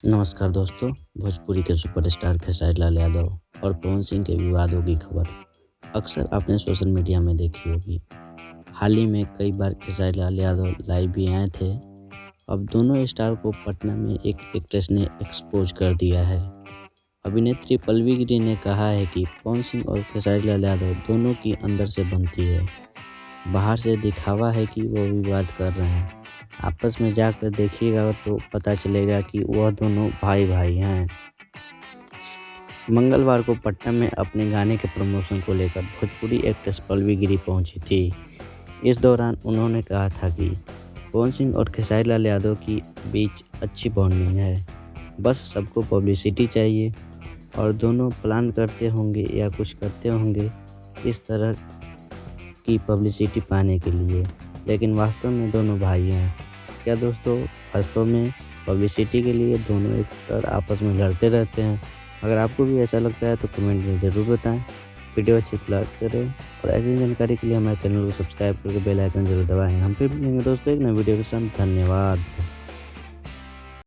नमस्कार दोस्तों। भोजपुरी के सुपरस्टार खेसारी लाल यादव और पवन सिंह के विवादों की खबर अक्सर आपने सोशल मीडिया में देखी होगी। हाल ही में कई बार खेसारी लाल यादव लाइव भी आए थे। अब दोनों स्टार को पटना में एक एक्ट्रेस ने एक्सपोज कर दिया है। अभिनेत्री पल्लवी गिरी ने कहा है कि पवन सिंह और खेसारी लाल यादव दोनों की अंदर से बनती है, बाहर से दिखावा है कि वो विवाद कर रहे हैं। आपस में जाकर देखिएगा तो पता चलेगा कि वह दोनों भाई भाई हैं। मंगलवार को पटना में अपने गाने के प्रमोशन को लेकर भोजपुरी एक्ट्रेस पल्लवी गिरी पहुंची थी। इस दौरान उन्होंने कहा था कि पवन सिंह और खेसारी लाल यादव की बीच अच्छी बॉन्डिंग है, बस सबको पब्लिसिटी चाहिए और दोनों प्लान करते होंगे या कुछ करते होंगे इस तरह की पब्लिसिटी पाने के लिए, लेकिन वास्तव में दोनों भाई हैं। क्या दोस्तों, वास्तव में पब्लिसिटी के लिए दोनों एक तर आपस में लड़ते रहते हैं? अगर आपको भी ऐसा लगता है तो कमेंट में ज़रूर बताएं। वीडियो अच्छी तो लाइक करें और ऐसी जानकारी के लिए हमारे चैनल को सब्सक्राइब करके बेल आइकन जरूर दबाएं। हम फिर मिलेंगे दोस्तों एक नए वीडियो के साथ। धन्यवाद।